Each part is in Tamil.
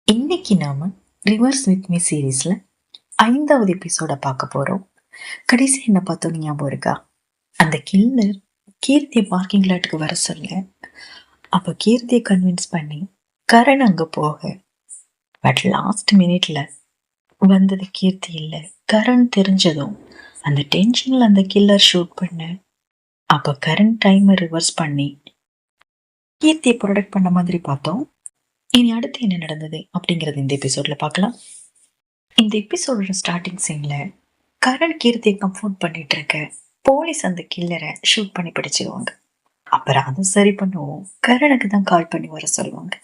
இன்னைக்கு நாம ரிவர்ஸ் வித் மீ சீரீஸ்ல 5வது எபிசோட பார்க்க போறோம். கடைசி என்ன பார்த்தோம் ஞாபகம் இருக்கா? அந்த கில்லர் கீர்த்தியை பார்க்கிங் லாட்டுக்கு வர சொல்ல, அப்ப கீர்த்தியை கன்வின்ஸ் பண்ணி கரண் அங்க போக, பட் லாஸ்ட் மினிட்ல வந்தது கீர்த்தி இல்ல கரண் தெரிஞ்சதும் அந்த டென்ஷன்ல அந்த கில்லர் ஷூட் பண்ண, அப்ப கரண் டைமை ரிவர்ஸ் பண்ணி கீர்த்தியை ப்ரொடெக்ட் பண்ண மாதிரி பார்த்தோம். இனி அடுத்து என்ன நடந்தது அப்படிங்கறது இந்த எபிசோட்ல பார்க்கலாம். இந்த எபிசோடோட ஸ்டார்டிங் சீன்ல கரண் கீர்த்தியை கம்ஃபோர்ட் பண்ணிட்டு இருக்க போலீஸ் அந்த கில்லரை ஷூட் பண்ணி பிடிச்சிருவாங்க. அப்புறம் அதை சரி பண்ணுவோம் கரணுக்கு தான் கால் பண்ணி வர சொல்லுவாங்க.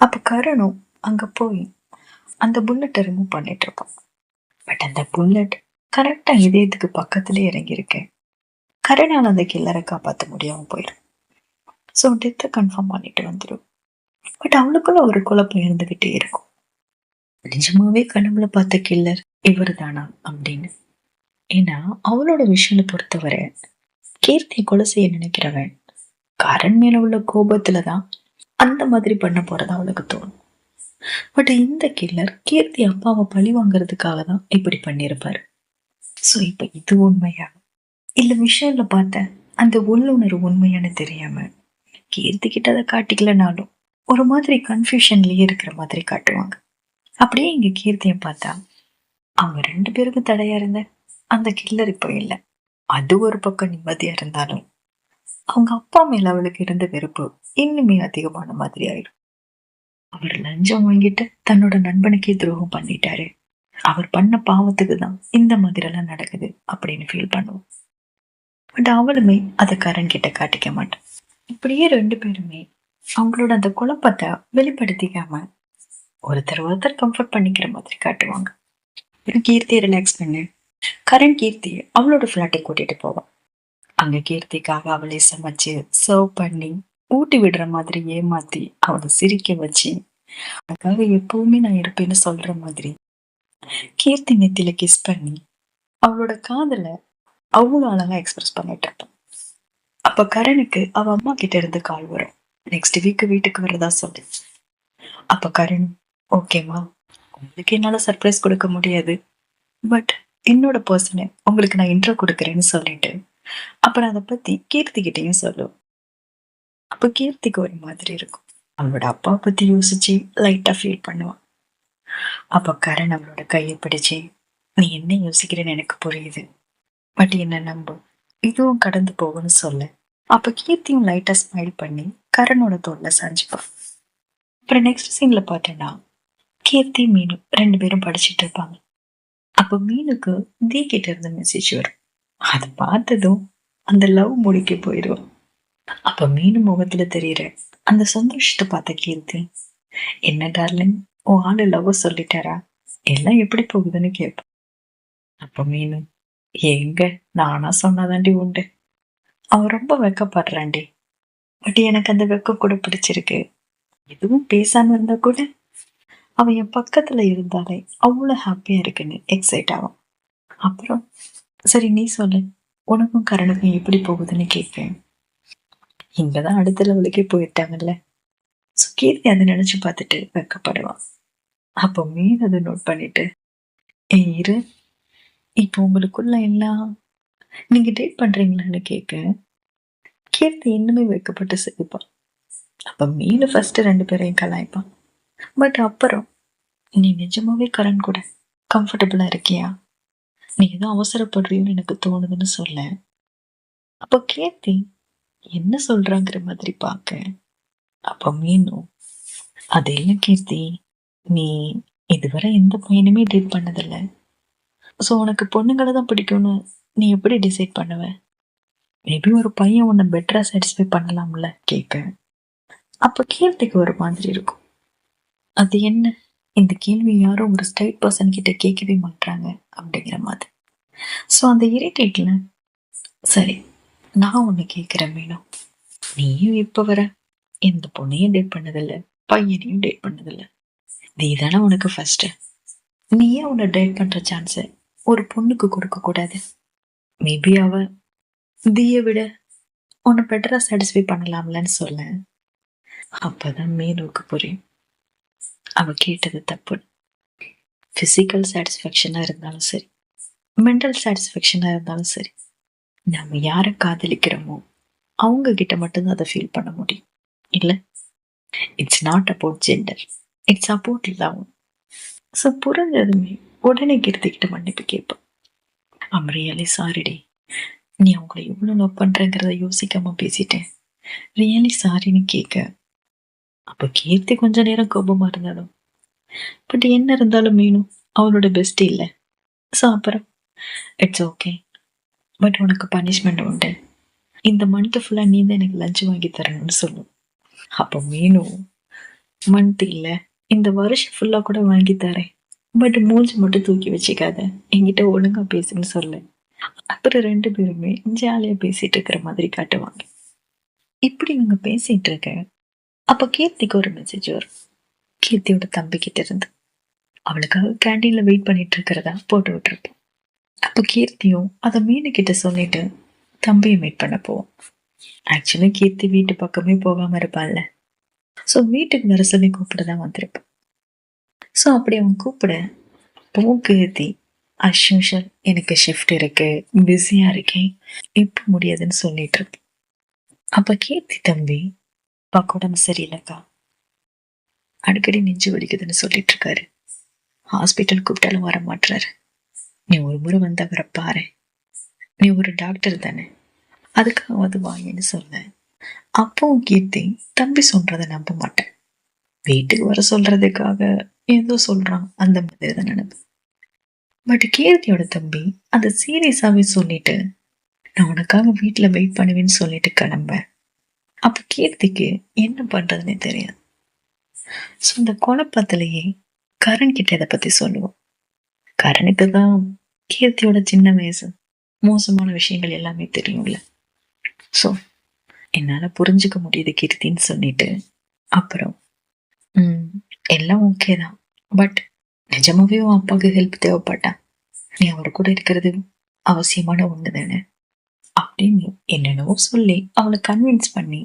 அப்ப கரணும் அங்க போய் அந்த புல்லட்டை ரிமூவ் பண்ணிட்டு இருப்பான். பட் அந்த புல்லட் கரெக்டா இதயத்துக்கு பக்கத்திலே இறங்கி இருக்கேன். கரனால் அந்த கில்லரை காப்பாற்ற முடியாம போயிடும். ஸோ டெத்தை கன்ஃபார்ம் பண்ணிட்டு வந்துடும். பட் அவளுக்குள்ள ஒரு குழப்பம் இருந்துகிட்டே இருக்கும். நிஜமாவே கனவுல பார்த்த கில்லர் இவர் தானா அப்படின்னு. ஏன்னா அவளோட விஷயத்தை பொறுத்தவரை கீர்த்தி கொலை செய்ய நினைக்கிறவன் கரண் மேல உள்ள கோபத்துலதான் அந்த மாதிரி பண்ண போறதா அவளுக்கு தோணும். பட் இந்த கில்லர் கீர்த்தி அப்பாவை பழி வாங்குறதுக்காக தான் இப்படி பண்ணிருப்பாரு. சோ இப்ப இது உண்மையா இல்ல விஷயம்ல பார்த்த அந்த உள்ளுணர்வு உண்மையானு தெரியாம கீர்த்தி கிட்ட அதை காட்டிக்கலனாலும் ஒரு மாதிரி கன்ஃபியூஷன்லயே இருக்கிற மாதிரி காட்டுவாங்க. அப்படியே இங்க கீர்த்தியை பார்த்தா அவங்க 2 பேருக்கும் தடையா இருந்த அந்த கில்லர் இப்போ இல்லை. அது ஒரு பக்கம் நிம்மதியா இருந்தாலும் அவங்க அப்பா மேல அவளுக்கு இருந்த வெறுப்பு இன்னுமே அதிகமான மாதிரி ஆயிடும். அவர் லஞ்சம் வாங்கிட்டு தன்னோட நண்பனுக்கே துரோகம் பண்ணிட்டாரு, அவர் பண்ண பாவத்துக்கு தான் இந்த மாதிரி எல்லாம் நடக்குது அப்படின்னு ஃபீல் பண்ணுவோம். பட் அவளுமே அதை கரண் கிட்ட காட்டிக்க மாட்டான். இப்படியே 2 பேருமே அவங்களோட அந்த குழப்பத்தை வெளிப்படுத்திக்காம ஒருத்தர் கம்ஃபர்ட் பண்ணிக்கிற மாதிரி காட்டுவாங்க. கீர்த்தியை ரிலாக்ஸ் பண்ணு கரண் கீர்த்தியை அவளோட ஃபிளாட்டை கூட்டிட்டு போவான். அங்க கீர்த்திக்காக அவளை சமைச்சு சர்வ் பண்ணி ஊட்டி விடுற மாதிரி ஏமாத்தி அவளை சிரிக்க வச்சு அதுக்காக எப்பவுமே நான் இருப்பேன்னு சொல்ற மாதிரி கீர்த்தி நெத்தில கிஸ் பண்ணி அவளோட காதல அவ்வளவு அழகா எக்ஸ்பிரஸ் பண்ணிட்டு இருப்பான். அப்ப கரணுக்கு அவ அம்மா கிட்ட இருந்து கால் வரும், நெக்ஸ்ட் வீக் வீட்டுக்கு வரதா சொல்லு. அப்ப கரண் ஓகேமா, உங்களுக்கு என்னால சர்ப்ரைஸ் கொடுக்க முடியாது, பட் என்னோட பர்சனை உங்களுக்கு நான் இன்ட்ரோ கொடுக்குறேன்னு சொல்லிட்டு அப்புறம் அதை பத்தி கீர்த்தி கிட்டையும் சொல்லுவோம். அப்ப கீர்த்திக்கு ஒரு மாதிரி இருக்கும். அவளோட அப்பா பத்தி யோசிச்சு லைட்டா ஃபீல் பண்ணுவான். அப்ப கரண் அவளோட கையை பிடிச்சு நீ என்ன யோசிக்கிறேன்னு எனக்கு புரியுது, பட் என்ன நம்பு, இதுவும் கடந்து போகும்னு சொல்ல. அப்ப கீர்த்தியும் லைட்டா ஸ்மைல் பண்ணி கரணோட தோல்ல சாஞ்சுப்பான். அப்புறம் நெக்ஸ்ட் சீன்ல பார்த்தேன்னா கீர்த்தி மீனு 2 பேரும் படிச்சுட்டு இருப்பாங்க. அப்ப மீனுக்கு தீ கிட்ட இருந்து மெசேஜ் வரும். அதை பார்த்ததும் அந்த லவ் முடிக்க போயிடுவான். அப்ப மீனு முகத்துல தெரியற அந்த சந்தோஷத்தை பார்த்த கீர்த்தி என்ன டார்லிங் உன் ஆளு லவ் சொல்லிட்டாரா, எல்லாம் எப்படி போகுதுன்னு கேட்ப. அப்ப மீனு எங்க நானா சொன்னாதாண்டி உண்டு, அவன் ரொம்ப வெக்கப்படுறான்டி, பட் எனக்கு அந்த வெக்கம் கூட பிடிச்சிருக்கு, எதுவும் பேசாம இருந்தா கூட அவன் என் பக்கத்துல இருந்தாலே அவ்வளவு ஹாப்பியா இருக்குன்னு எக்ஸைட் ஆகும். அப்புறம் சரி நீ சொல்லு, உனக்கும் கரணுக்கும் எப்படி போகுதுன்னு கேட்பேன். இங்கதான் அடுத்த லெவலுக்கே போயிட்டாங்கல்ல. கீர்த்தி அதை நினைச்சு பார்த்துட்டு வெக்கப்படுவான். அப்போ மீன் அதை நோட் பண்ணிட்டு இரு, இப்போ உங்களுக்குள்ள எல்லாம் நீங்க டேட் பண்றீங்களான்னு கேட்க கீர்த்தி இன்னுமே வைக்கப்பட்டு சிரிப்பான். அப்ப மீனு ஃபர்ஸ்ட் 2 பேரையும் கலாய்ப்பான். பட் அப்புறம் நீ நிஜமாவே கரண் கூட கம்ஃபர்டபுளா இருக்கியா, நீ ஏதோ அவசரப்படுறீன்னு எனக்கு தோணுதுன்னு சொல்ல. அப்ப கீர்த்தி என்ன சொல்றாங்கிற மாதிரி பார்க்க. அப்ப மீனும் அது இல்ல கீர்த்தி, நீ இதுவரை எந்த பையனுமே டேட் பண்ணதில்ல, ஸோ உனக்கு பொண்ணுங்களை தான் பிடிக்கும்னு நீ எப்படி டிசைட் பண்ணுவ, மேபி ஒரு பையன் உன்னை பெட்டரா சாட்டிஸ்ஃபை பண்ணலாம்ல கேட்க. அப்ப கீர்த்திக்கு ஒரு மாதிரி இருக்கும், அது என்ன இந்த கேள்வி யாரும் ஒரு ஸ்ட்ரைட் பர்சன் கிட்ட கேட்கவே மாட்டாங்க அப்படிங்கிற மாதிரி. ஸோ அந்த இரிட்டேட்ல சரி நான் ஒண்ணு கேட்கிறேன் மீனும், நீயும் இப்ப வர எந்த பொண்ணையும் டேட் பண்ணதில்ல, பையனையும் டேட் பண்ணதில்ல, நீ தானே உனக்கு ஃபர்ஸ்ட், நீ ஏன் உன்னை டேட் பண்ற சான்ஸ ஒரு பொண்ணுக்கு கொடுக்க கூடாது, மேபி அவ தீய விட உன்னை பெட்டரா சாட்டிஸ்ஃபை பண்ணலாம்லன்னு சொல்ல. அப்பதான் மீனுக்கு புரியும் அவ கேட்டது தப்பு. பிசிக்கல் சாட்டிஸ்ஃபேக்ஷனா இருந்தாலும் சரி, மென்டல் சாட்டிஸ்ஃபேக்ஷனா இருந்தாலும் சரி, நம்ம யாரை காதலிக்கிறோமோ அவங்க கிட்ட மட்டும்தான் அதை ஃபீல் பண்ண முடியும். இல்ல, it's not about gender, it's about love. So புரிஞ்சதுமே உடனே கீர்த்திக்கிட்ட மன்னிப்பு கேட்பேன். ஐம் ரியலி சாரிடி, நீ அவங்கள எவ்வளோ லவ் பண்றேங்கிறத யோசிக்காம பேசிட்டேன், ரியலி சாரின்னு கேட்க. அப்ப கீர்த்தி கொஞ்ச நேரம் கோபமா இருந்தாலும், பட் என்ன இருந்தாலும் மீனும் அவளோட பெஸ்ட் இல்ல. ஸோ அப்புறம் இட்ஸ் ஓகே, பட் உனக்கு பனிஷ்மெண்ட் உண்டு, இந்த மந்த் ஃபுல்லா நீ தான் எனக்கு லஞ்ச் வாங்கி தரணும்னு சொல்லும். அப்போ மீனும், மந்த் இல்ல இந்த வருஷம் ஃபுல்லா கூட வாங்கி தரேன், பட் மூஞ்சி மட்டும் தூக்கி வச்சுக்காத, என்கிட்ட ஒழுங்கா பேசுன்னு சொல்ல. அப்புறம் ரெண்டு பேருமே ஜாலியா பேசிட்டு இருக்கிற மாதிரி காட்டுவாங்க. இப்படி இவங்க பேசிட்டு இருக்க, அப்ப கீர்த்திக்கு ஒரு மெசேஜ் வரும். கீர்த்தியோட தம்பி கிட்ட இருந்து. அவளுக்காக கேண்டீன்ல வெயிட் பண்ணிட்டு இருக்கிறதா போட்டு விட்டுருப்போம். அப்ப கீர்த்தியும் அதை மீனு கிட்ட சொல்லிட்டு தம்பியை மீட் பண்ண போவோம். ஆக்சுவலி கீர்த்தி வீட்டு பக்கமே போகாம இருப்பாள்ல, ஸோ வீட்டுக்கு வர சொல்லி கூப்பிடதான் வந்திருப்பான். ஸோ அப்படி அவன் கூப்பிட போகும் கீர்த்தி அஸ்யூஷல், எனக்கு ஷிஃப்ட் இருக்கு, பிஸியா இருக்கேன், இப்ப முடியாதுன்னு சொல்லிட்டு இருப்பேன். அப்ப கீர்த்தி தம்பி, அப்பாக்கு உடம்பு சரியில்லைக்கா, அடிக்கடி நெஞ்சு வலிக்குதுன்னு சொல்லிட்டு இருக்காரு, ஹாஸ்பிட்டல் கூப்பிட்டாலும் வர மாட்டாரு, நீ ஒரு முறை வந்து அவரை பாரு, நீ ஒரு டாக்டர் தானே, அதுக்காவது வாங்கன்னு சொன்ன. அப்பவும் கீர்த்தி தம்பி சொல்றத நம்ப மாட்டேன், வீட்டுக்கு வர சொல்றதுக்காக ஏதோ சொல்றான் அந்த மாதிரி தான் நினைப்பு. பட் கீர்த்தியோட தம்பி அதை சீரியஸாவே சொல்லிட்டு, நான் உனக்காக வீட்டுல வெயிட் பண்ணுவேன்னு சொல்லிட்டு கிளம்ப. அப்ப கீர்த்திக்கு என்ன பண்றதுன்னே தெரியாது. ஸோ இந்த குழப்பத்திலேயே கரண் கிட்ட இதை பத்தி சொல்லுவோம். கரனுக்கு தான் கீர்த்தியோட சின்ன வயசு மோசமான விஷயங்கள் எல்லாமே தெரியும்ல. ஸோ என்னால புரிஞ்சுக்க முடியுது கீர்த்தின்னு சொல்லிட்டு, அப்புறம் எல்லாம் ஓகே தான், பட் நிஜமாவே உன் அப்பாவுக்கு ஹெல்ப் தேவைப்பட்டான், நீ அவர் கூட இருக்கிறது அவசியமான ஒண்ணு தானே அப்படின்னு என்னென்னவோ சொல்லி அவளை கன்வின்ஸ் பண்ணி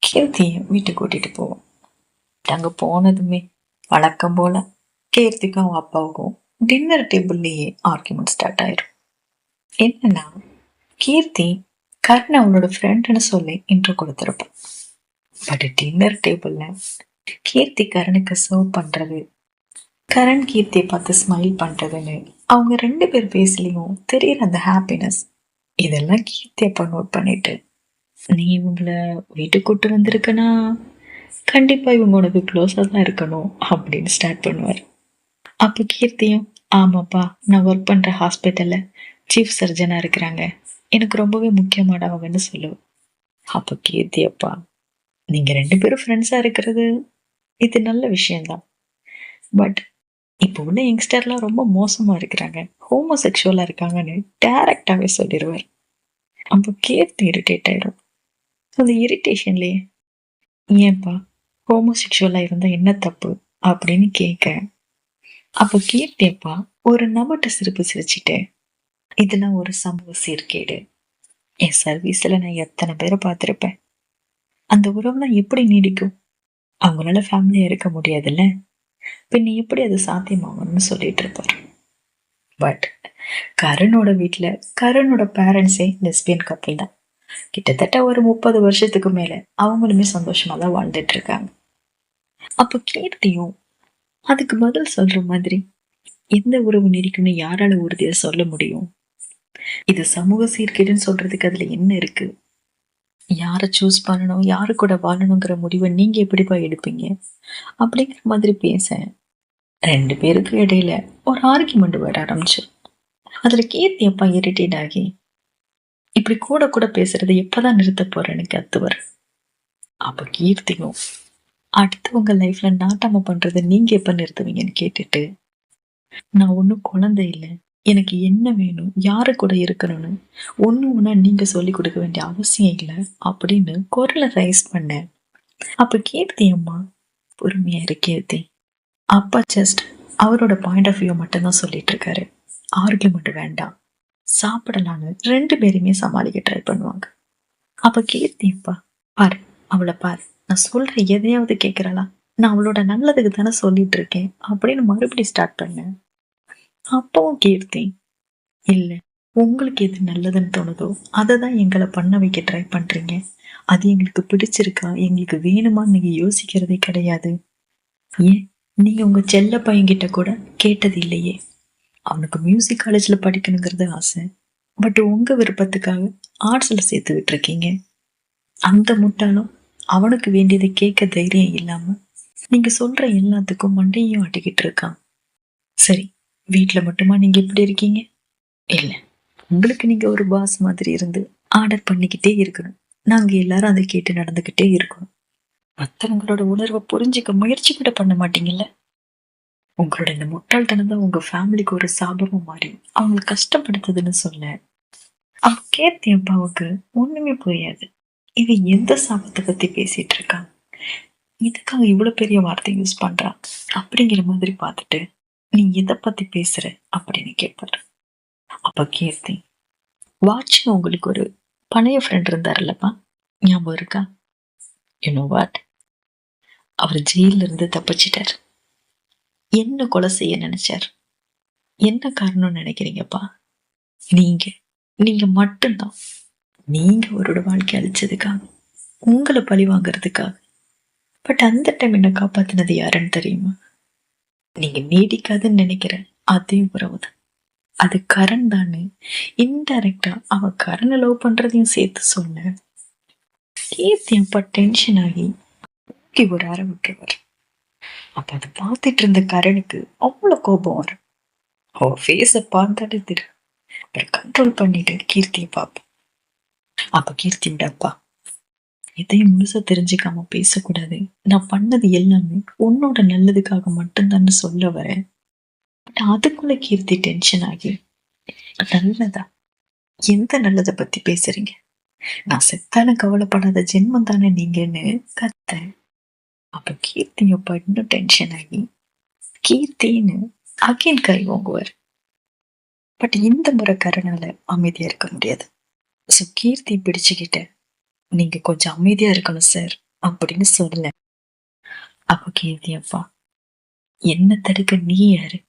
கீர்த்தியை வீட்டுக்கு கூட்டிட்டு போவோம். அங்க போனதுமே வழக்கம் போல கீர்த்திக்கும் அவன் அப்பாவுக்கும் டின்னர் டேபிள்லயே ஆர்குமெண்ட் ஸ்டார்ட் ஆயிரும். என்னன்னா, கீர்த்தி கரண் அவளோட ஃப்ரெண்டுன்னு சொல்லி இன்ட்ரோ கொடுத்துருப்பான். பட் டின்னர் டேபிள்ல கீர்த்தி கரனுக்கு சர்வ் பண்றது, கரண் கீர்த்தியை பார்த்து ஸ்மைல் பண்றதுன்னு அவங்க ரெண்டு பேர் பேசலையும் தெரியுற அந்த ஹாப்பினஸ், இதெல்லாம் கீர்த்தி அப்ப நோட் பண்ணிட்டு, நீ இவங்கள வீட்டுக்கு கூட்டு வந்திருக்கனா கண்டிப்பா இவங்க உனக்கு க்ளோஸா தான் இருக்கணும் அப்படின்னு ஸ்டார்ட் பண்ணுவார். அப்ப கீர்த்தியும், ஆமாப்பா, நான் ஒர்க் பண்ற ஹாஸ்பிட்டல்ல சீஃப் சர்ஜனா இருக்கிறாங்க, எனக்கு ரொம்பவே முக்கியமானவங்கன்னு சொல்லுவேன். அப்ப கீர்த்தி, அப்பா, நீங்க ரெண்டு பேரும் ஃப்ரெண்ட்ஸா இருக்கிறது இது நல்ல விஷயம்தான், பட் இப்போ உள்ள யங்ஸ்டர்லாம் ரொம்ப மோசமா இருக்கிறாங்க, ஹோமோசெக்சுவலா இருக்காங்கன்னு டைரக்டாவே சொல்லிடுவார். அப்போ கீர்த்தி இரிட்டேட் ஆயிடும். அந்த இரிட்டேஷன்லயே, ஏன்பா ஹோமோசெக்சுவலா இருந்தா என்ன தப்பு அப்படின்னு கேட்க, அப்போ கீர்த்தி அப்பா ஒரு நபட்ட சிரிப்பு சிரிச்சுட்டு, இதெல்லாம் ஒரு சமூக சீர்கேடு, என் சர்வீஸ்ல நான் எத்தனை பேரை பார்த்திருப்பேன், அந்த உறவுலாம் எப்படி நீடிக்கும், அவங்களால ஃபேமிலியா இருக்க முடியாதுல்ல, பின்ன எப்படி அது சாத்தியமாகும்னு சொல்லிட்டு இருப்பாரு. பட் கருணோட வீட்டுல கருணோட பேரண்ட்ஸே லெஸ்பியன் கப்பல் தான், கிட்டத்தட்ட ஒரு 30 வருஷத்துக்கு மேல அவங்களுமே சந்தோஷமா தான் வாழ்ந்துட்டு இருக்காங்க. அப்ப கீர்த்தியும் அதுக்கு பதில் சொல்ற மாதிரி, எந்த உறவு நீடிக்கும்னு யாரால உறுதியா சொல்ல முடியும், இது சமூக சீர்கேடுன்னு சொல்றதுக்கு அதுல என்ன இருக்கு, யாரை சூஸ் பண்ணணும், யாரு கூட வாழணுங்கிற முடிவை நீங்க எப்படிப்பா எடுப்பீங்க அப்படிங்கிற மாதிரி பேச, ரெண்டு பேருக்கு இடையில ஒரு ஆர்குமெண்ட் வர ஆரம்பிச்சு. அதுல கீர்த்தி அப்பா இரிட்டேட் ஆகி, இப்படி கூட கூட பேசுறது எப்பதான் நிறுத்த போறேன்னு கத்துவார். அப்ப கீர்த்தியும், அடுத்தவங்க லைஃப்ல நாட்டாம பண்றதை நீங்க எப்ப நிறுத்துவீங்கன்னு கேட்டுட்டு, நான் ஒன்னும் குழந்தை இல்லை, எனக்கு என்ன வேணும், யாரு கூட இருக்கணும்னு ஒண்ணு நீங்க சொல்லி கொடுக்க வேண்டிய அவசியம் இல்லை அப்படின்னு குரலை ரைஸ் பண்ண. அப்ப கீர்த்தி அம்மா, பொறுமையா இரு கீர்த்தி, அப்பா ஜஸ்ட் அவரோட பாயிண்ட் ஆஃப் வியூ மட்டும்தான் சொல்லிட்டு இருக்காரு, ஆர்குமெண்ட் வேண்டாம், சாப்பிடலான்னு ரெண்டு பேருமே சமாளிக்க ட்ரை பண்ணுவாங்க. அப்ப கீர்த்தி அப்பா, பாரு அவளை பாரு, நான் சொல்ற எதையாவது கேட்கிறாளா, நான் அவளோட நல்லதுக்கு தானே சொல்லிட்டு இருக்கேன் அப்படின்னு மறுபடியும் ஸ்டார்ட் பண்ணேன். அப்பவும் கீர்த்தி, இல்ல, உங்களுக்கு எது நல்லதுன்னு தோணுதோ அதை தான் எங்களை பண்ண வைக்க ட்ரை பண்றீங்க. அது எங்களுக்கு பிடிச்சிருக்கா, எங்களுக்கு வேணுமான்னு நீங்க யோசிக்கிறதே கிடையாது. ஏன், நீங்க உங்க செல்ல பையன்கிட்ட கூட கேட்டது இல்லையே. அவனுக்கு மியூசிக் காலேஜ்ல படிக்கணுங்கிறது ஆசை, பட் உங்க விருப்பத்துக்காக ஆர்ட்ஸ்ல சேர்த்து விட்டுருக்கீங்க. அந்த முட்டாளும் அவனுக்கு வேண்டியதை கேட்க தைரியம் இல்லாம நீங்க சொல்ற எல்லாத்துக்கும் மண்டையும் ஆட்டிக்கிட்டு இருக்கான். சரி, வீட்டுல மட்டுமா நீங்க இப்படி இருக்கீங்க? இல்ல, உங்களுக்கு நீங்க ஒரு பாஸ் மாதிரி இருந்து ஆர்டர் பண்ணிக்கிட்டே இருக்கணும். நாங்க எல்லாரும் அதை கேட்டு நடந்துகிட்டே இருக்கணும். மத்தவங்களோட உணர்வை புரிஞ்சுக்க முயற்சி கூட பண்ண மாட்டீங்கல்ல. உங்களோட இந்த முட்டாள்தனம் தான் உங்க ஃபேமிலிக்கு ஒரு சாபமும் மாறி அவங்களை கஷ்டப்படுத்துதுன்னு சொல்ல, அவ கேர்த்தி அப்பாவுக்கு ஒண்ணுமே புரியாது. இவன் எந்த சாபத்தை பத்தி பேசிட்டு இருக்கான், இதுக்காக இவ்வளவு பெரிய வார்த்தை யூஸ் பண்றான் அப்படிங்கிற மாதிரி பார்த்துட்டு, நீ எதை பத்தி பேசுற அப்படின்னு கேட்பாரு. அப்ப கீர்த்தி, வாட்ச் உங்களுக்கு ஒரு பழைய ஃப்ரெண்ட் இருந்தாருல்லப்பா, ஞாபகம் இருக்கா? யூ நோ வாட், அவர் ஜெயில இருந்து தப்பிச்சிட்டார். என்ன கொலை செய்ய நினைச்சார். என்ன காரணம் நினைக்கிறீங்கப்பா? நீங்க நீங்க மட்டும்தான். நீங்க அவரோட வாழ்க்கை அழிச்சதுக்காக, உங்களை பழி வாங்குறதுக்காக. பட் அந்த டைம் என்ன காப்பாத்தினது யாருன்னு தெரியுமா? நீங்க நீடிக்காதுன்னு நினைக்கிற அதே உறவுதான். அது கரண் தானே. இன்டைரக்டா அவ கரணை லவ் பண்றதையும் சேர்த்து சொன்ன. கீர்த்தி அப்பா டென்ஷன் ஆகி ஒரு அறை விட்டுருவார். அப்ப அதை பார்த்துட்டு இருந்த கரணுக்கு அவ்வளவு கோபம் வரும். அவ ஃபேஸ பார்த்தாலே தெரியும். அப்புறம் கண்ட்ரோல் பண்ணிட்டு கீர்த்தியை பார்ப்போம். அப்ப கீர்த்தியோட அப்பா, எதையும் முழுசா தெரிஞ்சுக்காம பேசக்கூடாது. நான் பண்ணது எல்லாமே உன்னோட நல்லதுக்காக மட்டும்தான் சொல்ல வரேன். அதுக்குள்ள கீர்த்தி டென்ஷன் ஆகி, நல்லதா? எந்த நல்லதை பத்தி பேசுறீங்க? நான் செத்தாலும் கவலைப்படாத ஜென்மம் தானே நீங்கன்னு கத்த. அப்ப கீர்த்தி அப்பா இன்னும் டென்ஷன் ஆகி கீர்த்தின்னு அகைன் கை வாங்குவார். பட் இந்த முறை கரனால அமைதியா இருக்க முடியாது. ஸோ கீர்த்தி பிடிச்சுக்கிட்ட, நீங்க கொஞ்சம் அமைதியா இருக்கணும் சார் அப்படின்னு சொல்ல. அப்ப கீர்த்தி அப்பா, என்ன தடுக்க நீ யாரு?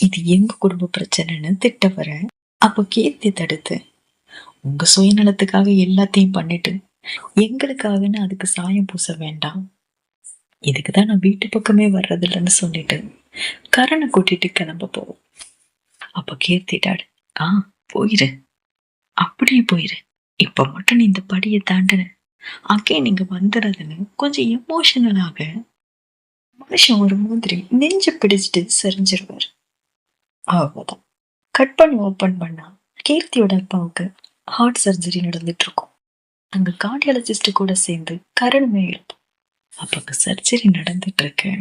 இது எங்க குடும்ப பிரச்சனைன்னு திட்ட வர. அப்ப கீர்த்தி தடுத்து, உங்க சுயநலத்துக்காக எல்லாத்தையும் பண்ணிட்டு எங்களுக்காகன்னு அதுக்கு சாயம் பூச வேண்டாம். இதுக்குதான் நான் வீட்டு பக்கமே வர்றது இல்லைன்னு சொல்லிட்டு கரணை கூட்டிட்டு கிளம்ப போவோம். அப்ப கீர்த்திட்டாடு, போயிரு, அப்படியே போயிரு. இப்ப மட்டும் நீ இந்த படியை தாண்டின அங்கே நீங்க வந்துடுறதுன்னு கொஞ்சம் எமோஷனலாக மனுஷன் ஒரு மாதிரி நெஞ்சு பிடிச்சிட்டு சரிஞ்சிருவாரு. அவ்வளவுதான். கட் பண்ணி ஓபன் பண்ணா கீர்த்தியோட அப்பாவுக்கு ஹார்ட் சர்ஜரி நடந்துட்டு இருக்கும். அங்க கார்டியாலஜிஸ்ட் கூட சேர்ந்து கரணுமே இருக்கும். அப்ப சர்ஜரி நடந்துட்டு இருக்க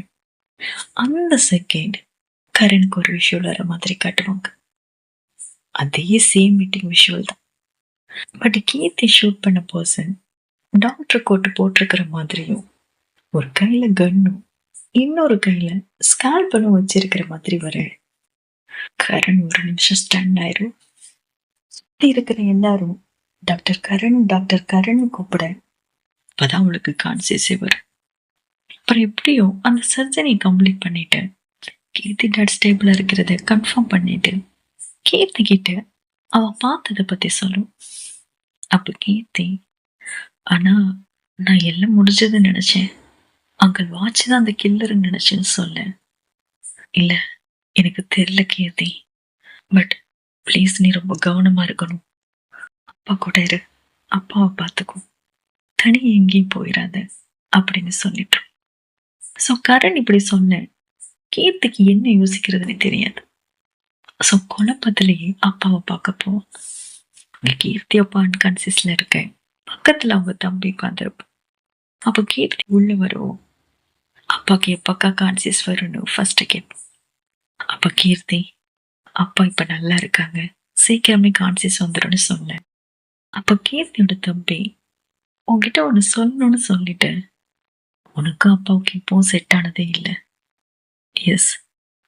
அந்த செகண்ட் கரனுக்கு ஒரு விஷுவல் வர மாதிரி காட்டுவாங்க. அதே சேம் மீட்டிங் விஷுவல் தான். பட் கீர்த்தி ஷூட் பண்ண பர்சன் டாக்டர் கோட்டு போட்டிருக்கிற மாதிரியும் ஒரு கையில கன்னும் இன்னொரு கையில ஸ்கால்பலும் வச்சிருக்கிற மாதிரி வர கரண் ஒரு நிமிஷம் ஸ்டன் ஆயிரும். சுத்தி இருக்கிற எல்லாரும் டாக்டர் கரண் டாக்டர் கரண் கூப்பிட அப்பதான் அவளுக்கு கான்சியஸே வரும். அப்புறம் எப்படியோ அந்த சர்ஜரி கம்ப்ளீட் பண்ணிட்டு கீர்த்தி டாட் ஸ்டேபிளா இருக்கிறத கன்ஃபார்ம் பண்ணிட்டு கீர்த்தி கிட்ட அவ பார்த்ததை பத்தி சொல்லும். அப்ப கீர்த்தி, ஆனா நான் எல்லாம் முடிஞ்சதுன்னு நினைச்சேன். அங்கிள் வாட்ச் தான் அந்த கில்லர்ன்னு நினைச்சேன்னு சொல்ல. இல்ல, எனக்கு தெரியல கீர்த்தி, பட் ப்ளீஸ் நீ ரொம்ப கவனமா இருக்கணும். அப்பா கூட இரு, அப்பாவை பார்த்துக்கும், தனி எங்கேயும் போயிடாத அப்படின்னு சொல்லிட்டோம். ஸோ கரண் இப்படி சொன்ன கீர்த்திக்கு என்ன யோசிக்கிறதுன்னு தெரியாது. ஸோ குழப்பத்திலேயே அப்பாவை பார்க்க போவோம். கீர்த்தி அப்பா அன்கான்சியஸ்ல இருக்கேன், பக்கத்துல அவங்க தம்பி உட்காந்துருப்போம். அப்போ கீர்த்தி உள்ள வருவோம். அப்பாக்கு எப்பக்கா கான்சியஸ் வரும்னு ஃபர்ஸ்ட் கேட்போம். அப்ப கீர்த்தி, அப்பா இப்ப நல்லா இருக்காங்க, சீக்கிரமே கான்சியஸ் வந்துடும்னு சொன்னேன். அப்ப கீர்த்தியோட தம்பி, உன்கிட்ட ஒண்ணு சொல்லணும்னு சொல்லிட்டு, உனக்கு அப்பாவுக்கு இப்பவும் செட் ஆனதே இல்லை. எஸ்,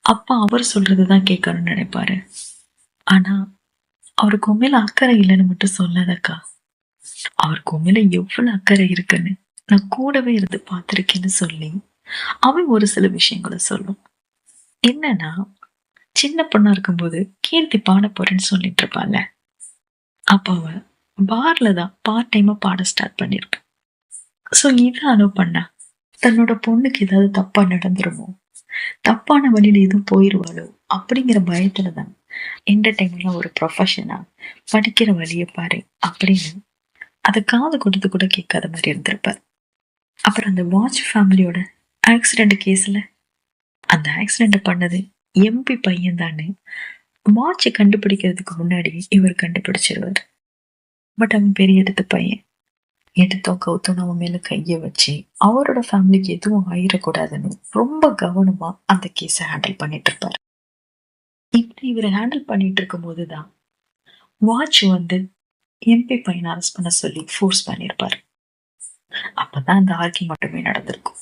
அப்பா அவர் சொல்றதுதான் கேட்கணும்னு நினைப்பாரு. ஆனா அவருக்கு உண்மையில அக்கறை இல்லைன்னு மட்டும் சொல்லாதக்கா. அவருக்கு உண்மையில எவ்வளவு அக்கறை இருக்குன்னு நான் கூடவே இருந்து பார்த்திருக்கேன்னு சொல்லி அவன் ஒரு சில விஷயங்களை சொல்லும். என்னன்னா, சின்ன பொண்ணா இருக்கும்போது கீர்த்தி பாட போறேன்னு சொல்லிட்டு இருப்பாள்ல, அப்ப அவ பார்ல தான் பார்ட் டைமா பாட ஸ்டார்ட் பண்ணிருப்பான். சோ இத அலோவ் பண்ணா தன்னோட பொண்ணுக்கு ஏதாவது தப்பா நடந்துருமோ, தப்பான வழியில எதுவும் போயிருவாளோ அப்படிங்கிற பயத்துலதான் என்டர்டைன்மெண்ட்ல ஒரு ப்ரொஃபஷனா படிக்கிற வழியை பாரு அப்படின்னு அதை காது கொடுத்து கூட கேட்காத மாதிரி இருந்திருப்பார். அப்புறம் அந்த வாட்ச் ஃபேமிலியோட ஆக்சிடென்ட் கேஸ்ல அந்த ஆக்சிடென்ட் பண்ணது எம்பி பையன் தானே வாட்ச் கண்டுபிடிக்கிறதுக்கு முன்னாடி இவர் கண்டுபிடிச்சிருவார். பட் அவன் பெரிய எடுத்த பையன், எடுத்தோம் கவுத்தோம் அவன் மேல கைய வச்சு அவரோட ஃபேமிலிக்கு எதுவும் ஆயிடக்கூடாதுன்னு ரொம்ப கவனமா அந்த கேஸை ஹேண்டில் பண்ணிட்டு இருப்பாரு. இப்படி இவர் ஹேண்டில் பண்ணிட்டு இருக்கும் போதுதான் வாட்ச் வந்து எம்பி பையனை அரெஸ்ட் பண்ண சொல்லி ஃபோர்ஸ் பண்ணியிருப்பாரு. அப்பதான் அந்த ஆர்கி மட்டுமே நடந்திருக்கும்.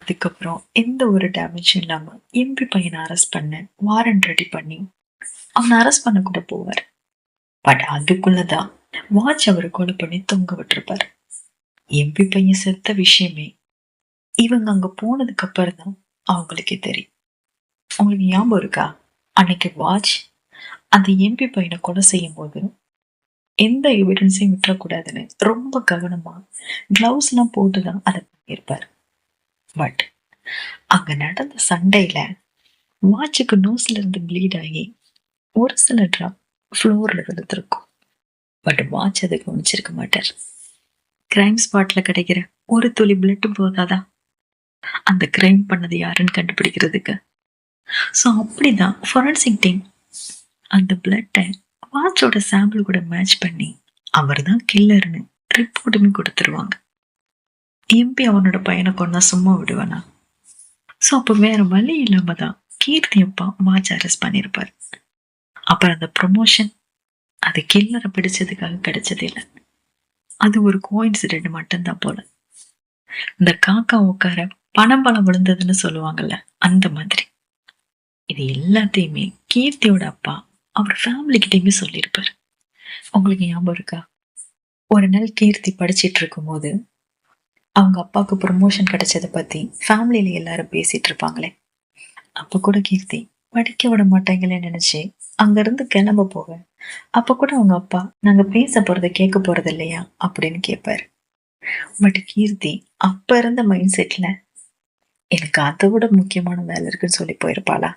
அதுக்கப்புறம் எந்த ஒரு டேமேஜும் இல்லாம எம்பி பையனை அரெஸ்ட் பண்ண வாரண்ட் ரெடி பண்ணி அவனை அரெஸ்ட் பண்ண கூட போவார். பட் அதுக்குள்ளதான் வாட்ச் அவரை கொலை பண்ணி தொங்க விட்டுருப்பாரு. எம்பி பையன் செத்த விஷயமே இவங்க அங்க போனதுக்கு அப்புறம் தான் அவங்களுக்கே தெரியும். உங்களுக்கு ஞாபகம் இருக்கா, அன்னைக்கு வாட்ச் அந்த எம்பி பையனை கொலை செய்யும் போது எந்த எவிடன்ஸையும் விட்டுறக்கூடாதுன்னு ரொம்ப கவனமா கிளவுஸ் எல்லாம் போட்டுதான் அதை பண்ணியிருப்பாரு. பட் அங்க நடந்த சண்டையில வாட்சுக்கு நோஸ்ல இருந்து ப்ளீட் ஆகி ஒரு சில டிராப் ஃப்ளோர்ல விழுந்திருக்கும். பட் வாட்ச் அதை கவனிச்சிருக்க மாட்டார். கிரைம் ஸ்பாட்ல கிடைக்கிற ஒரு துளி பிளட் போதாதா அந்த கிரைம் பண்ணது யாருன்னு கண்டுபிடிக்கிறதுக்கு. ஸோ அப்படிதான் ஃபொரன்சிக் டீம் அந்த பிளட்டை வாட்சோட சாம்பிள் கூட மேட்ச் பண்ணி அவர் தான் கில்லர்னு ரிப்போர்ட்டுமே கொடுத்துருவாங்க. எம்பி அவனோட பையனை கொண்டா சும்மா விடுவானா? ஸோ அப்போ வேற வழி இல்லாம தான் கீர்த்தி அப்பா வாட்ச் அரெஸ்ட் பண்ணியிருப்பார். அப்புறம் அந்த ப்ரொமோஷன் அது கில்லரை பிடிச்சதுக்காக கிடைச்சது இல்லை, அது ஒரு கோஇன்சிடென்ட் மட்டும்தான் போல. இந்த காக்கா உட்கார பணம் விழுந்ததுன்னு சொல்லுவாங்கல்ல, அந்த மாதிரி. இது எல்லாத்தையுமே கீர்த்தியோட அப்பா அவர் ஃபேமிலி கிட்டயுமே சொல்லியிருப்பாரு. உங்களுக்கு ஞாபகம் இருக்கா, ஒரு நாள் கீர்த்தி படிச்சிட்டு இருக்கும் போது அவங்க அப்பாவுக்கு ப்ரொமோஷன் கிடைச்சதை பத்தி ஃபேமிலியில எல்லாரும் பேசிட்டு இருப்பாங்களே, அப்ப கூட கீர்த்தி படிக்க விட மாட்டாங்களே நினைச்சு அங்க இருந்து கிளம்ப போக அப்ப கூட அவங்க அப்பா நாங்க பேச போறதை கேட்க போறது இல்லையா அப்படின்னு கேட்பாரு. பட் கீர்த்தி அப்ப இருந்த மைண்ட் செட்ல எனக்கு அதை விட முக்கியமான வேலை இருக்குன்னு சொல்லி போயிருப்பாளா?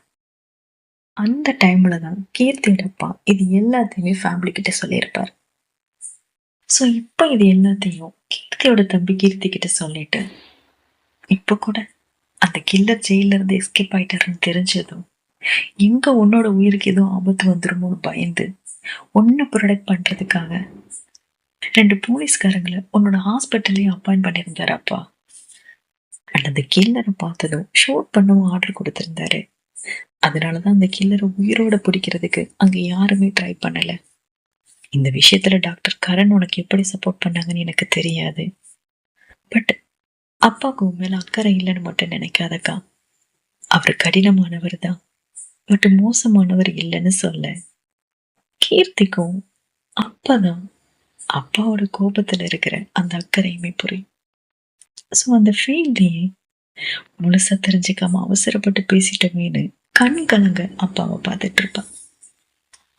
அந்த டைம்ல தான் கீர்த்தியோட அப்பா இது எல்லாத்தையுமே ஃபேமிலி கிட்ட சொல்லியிருப்பாரு. ஸோ இப்ப இது எல்லாத்தையும் கீர்த்தியோட தம்பி கீர்த்தி கிட்ட சொல்லிட்டு இப்ப கூட அந்த கில்லர் ஜெயில இருந்து எஸ்கேப் ஆயிட்டாருன்னு தெரிஞ்சதும் எங்க உன்னோட உயிருக்கு எதுவும் ஆபத்து வந்துருமோன்னு பயந்து ஒன்னு ப்ரொடெக்ட் பண்றதுக்காக 2 போலீஸ்காரங்களை உன்னோட ஹாஸ்பிட்டல்லையும் அப்பாயிண்ட் பண்ணியிருந்தாரு அப்பா. அண்ட் அந்த கில்லரை பார்த்ததும் ஷூட் பண்ணவும் ஆர்டர் கொடுத்திருந்தாரு. அதனாலதான் அந்த கில்லரை உயிரோட பிடிக்கிறதுக்கு அங்க யாருமே ட்ரை பண்ணல. இந்த விஷயத்துல டாக்டர் கரண் உனக்கு எப்படி சப்போர்ட் பண்ணாங்கன்னு எனக்கு தெரியாது. பட் அப்பாவுக்கு உன் மேல அக்கறை இல்லைன்னு மட்டும் நினைக்காதக்கா. அவர் கடினமானவர் தான், பட் மோசமானவர் இல்லைன்னு சொல்ல. கீர்த்திக்கும் அப்பதான் அப்பாவோட கோபத்துல இருக்கிற அந்த அக்கறையுமே புரியும். ஸோ அந்த ஃபீல்டையே முழுசா தெரிஞ்சுக்காம அவசரப்பட்டு பேசிட்டமேனு கண் கலங்க அப்பாவை பார்த்துட்டு இருப்பான்.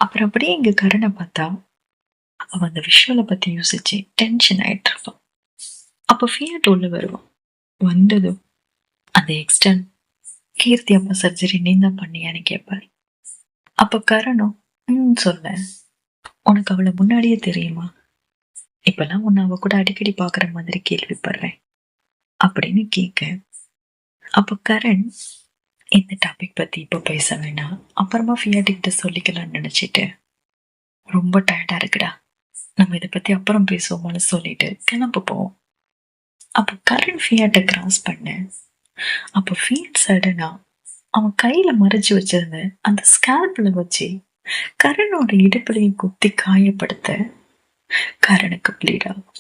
அப்புறம் அப்படியே இங்க கரணை பார்த்தா அவன் அந்த விஷுவலை பத்தி யோசிச்சு டென்ஷன் ஆயிட்டு இருப்பான். அப்ப ஃபியாட் உள்ள வருவான். வந்ததும் அந்த எக்ஸ்டன் கீர்த்தி அப்பா சர்ஜரி நீ தான் பண்ணியான்னு கேட்பாரு. அப்ப கரணும் சொல்ல, உனக்கு அவளை முன்னாடியே தெரியுமா? இப்பெல்லாம் உன்னை அவ கூட அடிக்கடி பாக்குற மாதிரி கேள்விப்படுறேன் அப்படின்னு கேட்க, அப்ப கரண் இந்த டாபிக் பத்தி இப்ப பேச வேணாம், அப்புறமா ஃபியாட்டிக்கிட்ட சொல்லிக்கலாம்னு நினைச்சிட்டு ரொம்ப டயர்டா இருக்குடா, நம்ம இதை பத்தி அப்புறம் பேசுவோம்னு சொல்லிட்டு கிளம்ப போவோம். அப்ப கரண் ஃபியாட்டை கிராஸ் பண்ண, அப்ப ஃபியாட் சடனா அவன் கையில மறைச்சு வச்சிருந்த அந்த ஸ்கேல்ப்ல வச்சு கரணோட இடுப்புலையும் குத்தி காயப்படுத்த கரனுக்கு ப்ளீட் ஆகும்.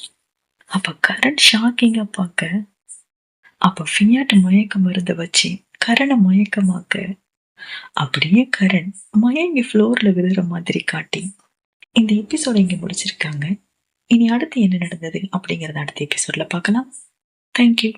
அப்ப கரண் ஷாக்கிங்கா பார்க்க, அப்ப ஃபியாட் மயக்க மருந்த வச்சு கரணை மயக்கமாக்க, அப்படியே கரண் மயங்கி ஃப்ளோர்ல விழுற மாதிரி காட்டி இந்த எபிசோட இங்க முடிச்சிருக்காங்க. இனி அடுத்து என்ன நடந்தது அப்படிங்கறத அடுத்த எபிசோட்ல பார்க்கலாம். தேங்க்யூ.